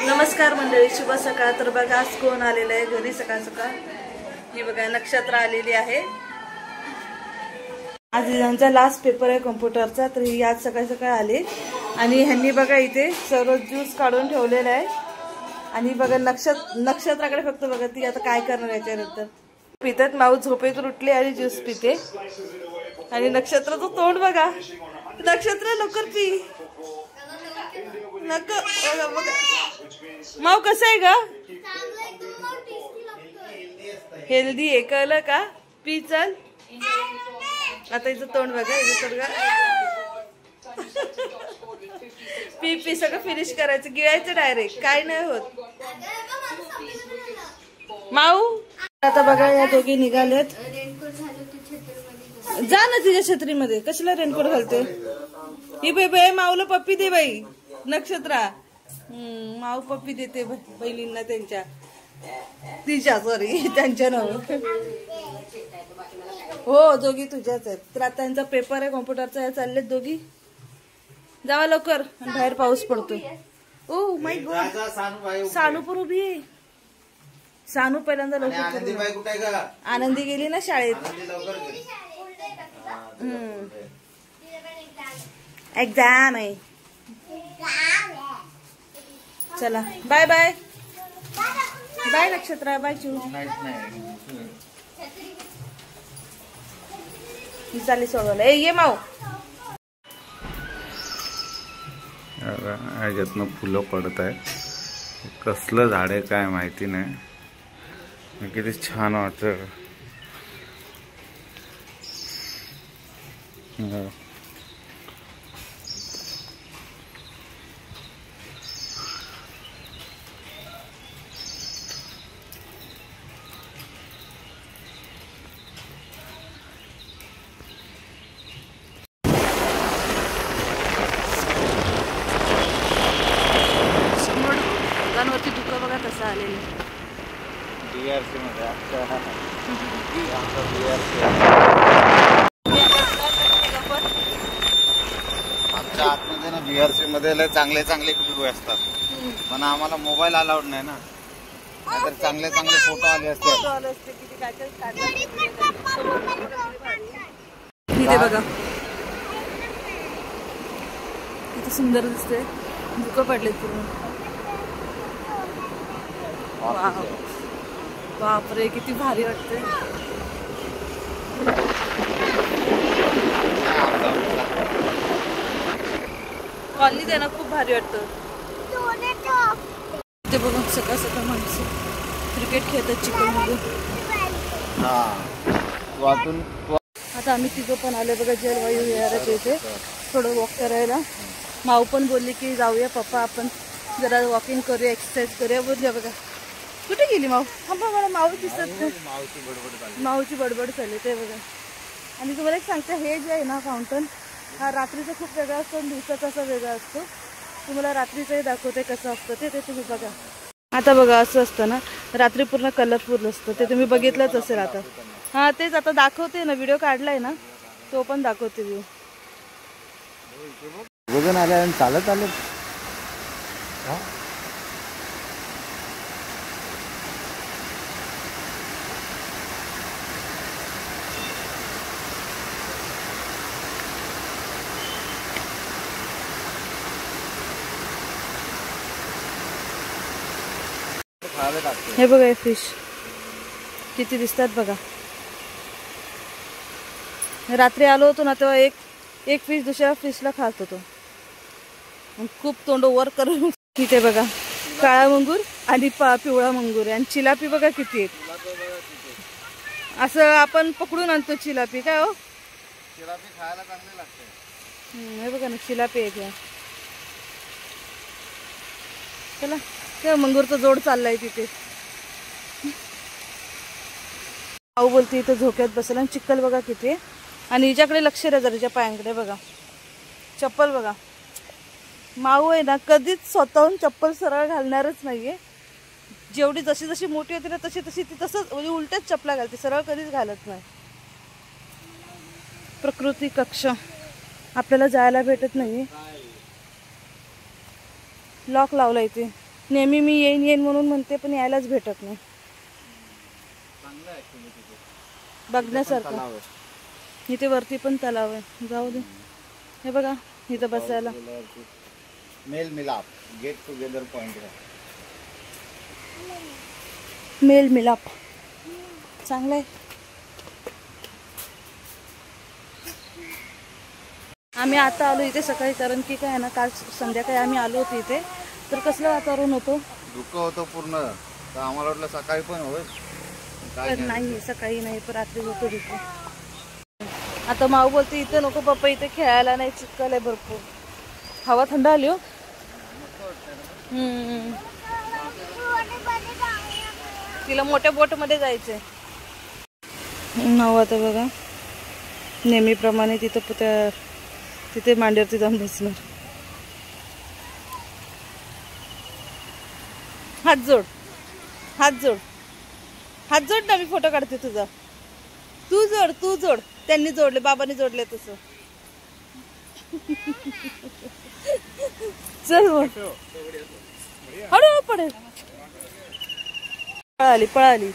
नमस्कार मंडळी, शुभ सकाळ. तर बघा आज कोण आलेलं आहे घरी सकाळ सकाळ. ही बघा नक्षत्र आलेली आहे. आज यांचा लास्ट पेपर आहे कॉम्प्युटरचा, तर ही आज सकाळ सकाळ आले. आणि ह्यांनी बघा इथे सर्व ज्यूस काढून ठेवलेला आहे. आणि बघा नक्षत्राकडे फक्त बघा ती आता काय करणार याच्यानंतर. पितात माऊ झोपेतून उठले आणि ज्यूस पिते. आणि नक्षत्राचं तोंड बघा. नक्षत्र लवकर पी. नको बघा माऊ कसं आहे ग. हेल्दी आहे कळलं का. पी चल. आता हिचं तोंड बघा. हिचं तोंड पी पी सगळं फिनिश करायचं. गिळायचं डायरेक्ट. काय नाही होत माऊ. आता बघा या दोघी निघालेत. जा ना तिच्या छत्रीमध्ये. कशाला रेनकोट घालते ही बाई. माऊला पप्पी दे बाई. नक्षत्रा माऊ पप्पी देते बहिणींना तिच्या सॉरी त्यांच्या नाव. हो दोघी तुझ्याच आहेत. तर आता त्यांचा पेपर आहे कॉम्प्युटरचा. चाललेत दोघी. जावा लवकर. बाहेर पाऊस पडतो. Oh my God. सानू पण उभी आहे. सानू पहिल्यांदा लवकर. आनंदी गेली ना शाळेत. एक्झाम आहे. चला बाय बाय. बाय नक्षत्रा. बाय चू. ही चाली सोडवलं. ये माऊ. ह्याच्यातनं फुलं पडत आहे. कसलं झाड आहे काय माहिती नाही. किती छान वाटत. वरती दुःख बघा कसं आलेलं. BRC मध्ये आमच्या आतमध्ये ना BRC मध्ये चांगले चांगले व्ह्यू असतात. पण आम्हाला मोबाईल अलाउड नाही ना. नाहीतर चांगले चांगले फोटो आले असते. इथे बघा किती सुंदर दिसते. दुःख पडले पूर्ण. बापरे किती भारी वाटते. कॉलनी आहे ना खूप भारी वाटतं. ते बघा सकाळ सकाळ माणसं क्रिकेट खेळतात चिखलमध्ये. आता आम्ही तिघं पण आले बघा जलवायू विहाराच्या इथे थोडं वॉक करायला. माऊ पण बोलली की जाऊया पप्पा आपण जरा वॉकिंग करूया एक्सरसाइज करूया. बोलूया बघा. कुठे गेली माऊ. थांबा मला माऊ दिसत. माऊची बडबड चालली ते बघा. आणि तुम्हाला एक सांगते हे जे आहे ना फाउंटन हा रात्रीचा खूप वेगळा असतो आणि दिवसाचा असा वेगळा असतो. तुम्हाला रात्रीचंही दाखवते कसं असतं ते तुम्ही बघा. आता बघा असं असतं ना रात्री पूर्ण कलरफुल असतं. ते तुम्ही बघितलंच असेल आता. हा तेच आता दाखवते ना. व्हिडिओ काढलाय ना तो पण दाखवते व्ह्यू. वजन आल्या आणि चालत आलं. हे बघा हे फिश किती दिसतात बघा. रात्री आलो होतो ना तेव्हा एक फिश दुसऱ्या फिशला खात होतो. खूप तोंड वर करून. तिथे बघा काळा मंगूर आणि पिवळा मंगूर आहे. आणि चिलापी बघा किती आहेत. असं आपण पकडून आणतो चिलापी काय हो. चिलापी खायला चांगले लागते. हे बघा ना चिलापी आहे. चला ते मंगूरचा जोड चाललाय तिथे. आऊ बोलते इथं झोक्यात बसेल. आणि चिखल बघा किती आहे. आणि हिच्याकडे लक्ष द्या जरा. पायांकडे बघा चप्पल बघा. माऊ आहे ना कधीच स्वतःहून चप्पल सरळ घालणारच नाहीये. जेवढी जशी जशी मोठी होती ना तशी तशी ती तसंच म्हणजे उलट्याच चपला घालते. सरळ कधीच घालत नाही. प्रकृती कक्ष आपल्याला जायला भेटत नाही. लॉक लावला इथे. नेहमी मी येईन येईन म्हणून म्हणते पण यायलाच भेटत नाही. बघण्यासारखं इथे वरती पण तलाव आहे. जाऊ दे. हे बघा इथं बसायला मेल मिलाप गेट टुगेदर पॉइंट आहे. मेल मिलाप चांगलं आहे. आम्ही आता आलो इथे सकाळी कारण की काय आहे ना काल संध्याकाळी आम्ही आलो होतो इथे तर कसलं वातावरण होतं. धुकं होतं पूर्ण. तर आम्हाला वाटलं सकाळी पण होय. नाही सकाळी नाही पण रात्री होतो धुकं. आता माऊ बोलते इथे नको पप्पा इथे खेळायला नाही चिखल आहे भरपूर. हवा थंड आली हो. तिला मोठ्या बोट मध्ये जायचंय. माऊ आता बघा नेहमीप्रमाणे तिथे मांडीवरती जाऊन बसणार. हात जोड हात जोड हात जोड ना मी फोटो काढते तुझा. तू जोड त्यांनी जोडले बाबांनी जोडले तसं. चल हळू पडेल. पळाली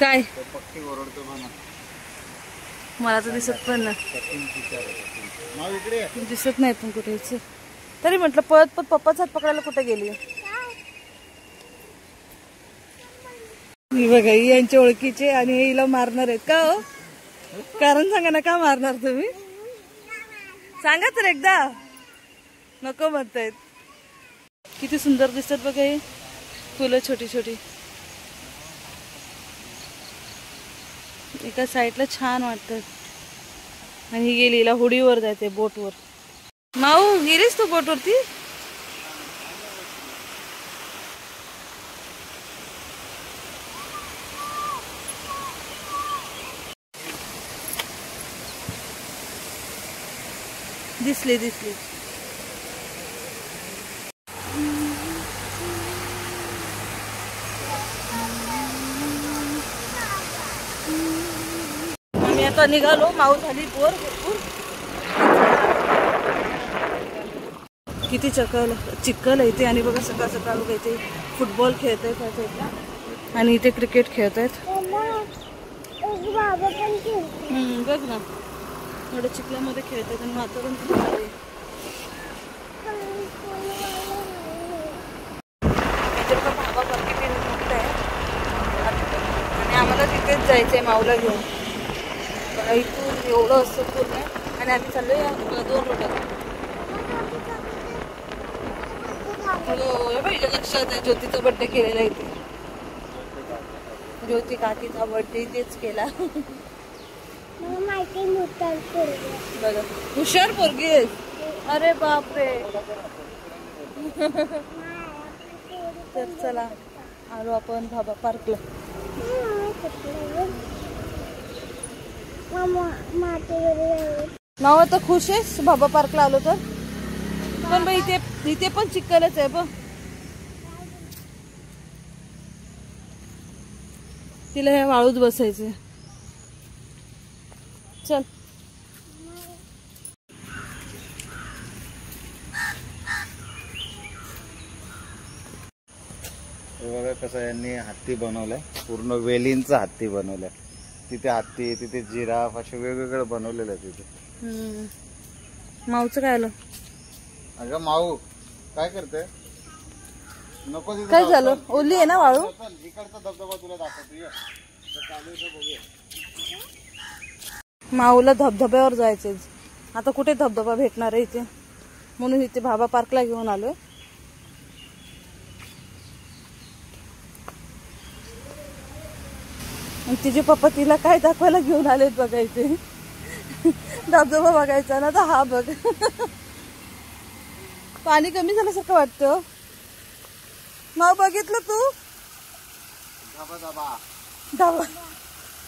काय पक्षी ओरडतो म्हणा. मला तर दिसत पण ना दिसत नाही पण कुठे. तरी म्हटलं पळत पप्पाच हात पकडायला कुठे गेली. बघा यांच्या ओळखीचे आणि हे हिला मारणार आहेत का हो. कारण सांगा ना का मारणार तुम्ही सांगा तर एकदा. नको म्हणतायत. किती सुंदर दिसतात बघा हे फुलं छोटी छोटी. एका साईडला छान वाटतात. आणि ही गेली हिला होडीवर जायचंय बोटवर. माऊ गेलीस तू बोटवरती. दिसली आम्ही आता निघालो. माऊ झाली बोर भरपूर. किती चिखल आहे इथे. आणि बघा सकाळ सकाळ बघा इथे फुटबॉल खेळत आहेत आणि इथे क्रिकेट खेळत आहेत. बघ ना थोडं चिखलामध्ये खेळतात आणि वातावरण खूप भारी आहे. भावा बघी पिन मोठं आहे आणि आम्हाला तिथेच जायचंय माऊला घेऊन. बघा इथून एवढं असतं पूर्ण आणि आम्ही चाललो या 2 रोडात. लक्षात आहे ज्योतीचा बर्थडे केलेला इथे. ज्योती काकीचा बर्थडे तेच केला. बघा हुशार पोरगी आहे. अरे बापरे. तर चला आलो आपण भाबा पार्कला. माऊ आता खुश आहेस भाबा पार्कला आलो तर. पण बाई इथे पण चिखलच आहे बघ. तिला हे वाळूच बसायचे. चल बघा कसं यांनी हत्ती बनवलाय. पूर्ण वेलींचा हत्ती बनवलाय. तिथे हत्ती तिथे जिराफ असे वेगवेगळे बनवलेले आहे तिथे. माऊचं काय आलं. अगं माऊ काय करते. नको काय झालं. ओली आहे ना वाळू. इकडचा धबधबा तुला दाखवतो. माऊला धबधब्यावर जायचंय. आता कुठे धबधबा भेटणार आहे इथे म्हणून इथे भाबा पार्कला घेऊन आलोय. तिचे पप्पा तिला काय दाखवायला घेऊन आलेत बघा इथे. धबधबा बघायचा ना तर हा बघ. पाणी कमी झाल्यासारखं वाटतं. माऊ बघितलं तू. धबधबा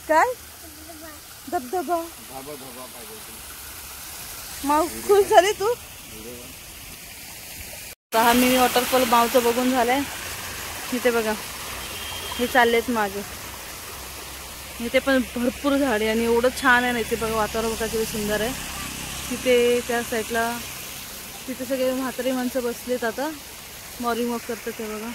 काय धबधबा. माऊ खुश झाली तू. हा मिनी वॉटरफॉल माऊचं बघून झालंय. इथे बघा हे चाललेत मागे. इथे पण भरपूर झाडे आणि एवढं छान आहे ना इथे बघा. वातावरण बघा किती सुंदर आहे. तिथे त्या साईडला तिथे सगळे म्हातारी माणसं बसलेत आता मॉर्निंग वॉक करतात ते बघा.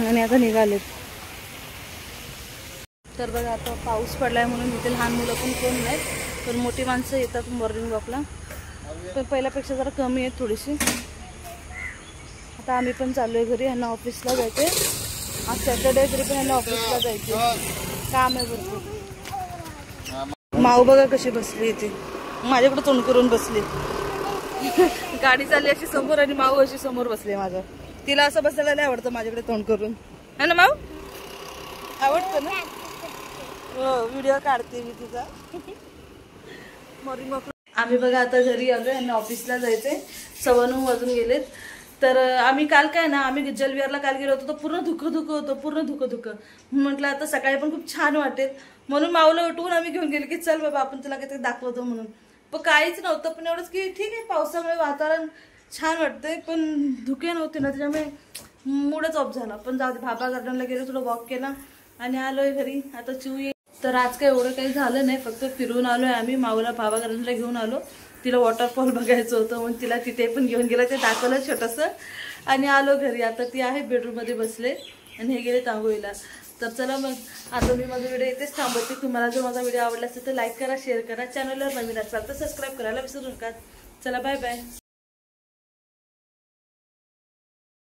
आणि आता निघालेत. तर बघा आता पाऊस पडलाय म्हणून इथे लहान मुलं पण कोण नाहीत, पण मोठी माणसं येतात मॉर्निंग वॉकला. पण पहिल्यापेक्षा जरा कमी आहेत थोडीशी. आता आम्ही पण चाललोय घरी. यांना ऑफिसला जायचे. आज सॅटर्डे तरी पण यांना ऑफिसला जायचे, काम आहे भरपूर. माऊ बघा कशी बसली इथे, माझ्याकडे तोंड करून बसली. गाडी चालली अशी समोर आणि माऊ अशी समोर बसली माझ्या. तिला असं बसायला नाही आवडतं माझ्याकडे तोंड करून, है ना माऊ? आवडतं ना? हो, व्हिडिओ काढते मी तिचा. मॉर्निंग वॉक आम्ही बघा आता घरी आलोय. यांना ऑफिसला जायचंय. 9:15 वाजून गेलेत. तर आम्ही काल काय ना, आम्ही जलविहारला काल गेलो होतो तर पूर्ण धुकं होतं, पूर्ण धुकं. म्हटलं आता सकाळी पण खूप छान वाटेल म्हणून माऊला उठवून आम्ही घेऊन गेलो की चल बाबा आपण तुला काहीतरी दाखवतो म्हणून. पण काहीच नव्हतं, पण एवढंच की ठीक आहे पावसामुळे वातावरण छान वाटतंय पण धुके नव्हते ना, त्याच्यामुळे मूडच ऑफ झाला. पण जाऊ दे, भाभा गार्डनला गेलो, थोडं वॉक केला आणि आलोय घरी. आता चिऊ ये. तर आज काय एवढं काही झालं नाही, फक्त फिरून आलोय आम्ही. माऊला भाभा गार्डनला घेऊन आलो. तिला वॉटरफॉल बघायचं होतं म्हणून तिला तिथे पण घेऊन गेलं, ते दाखवलं छोटंसं आणि आलो घरी. आता ती आहे बेडरूममध्ये बसले आणि हे गेले आंघोळीला. तर चला मग आता मी माझा व्हिडिओ इथेच थांबवते. तुम्हाला जर माझा व्हिडिओ आवडला असेल तर लाईक करा, शेअर करा. चॅनलवर नवीन असाल तर सबस्क्राईब करायला विसरू नका. चला बाय बाय.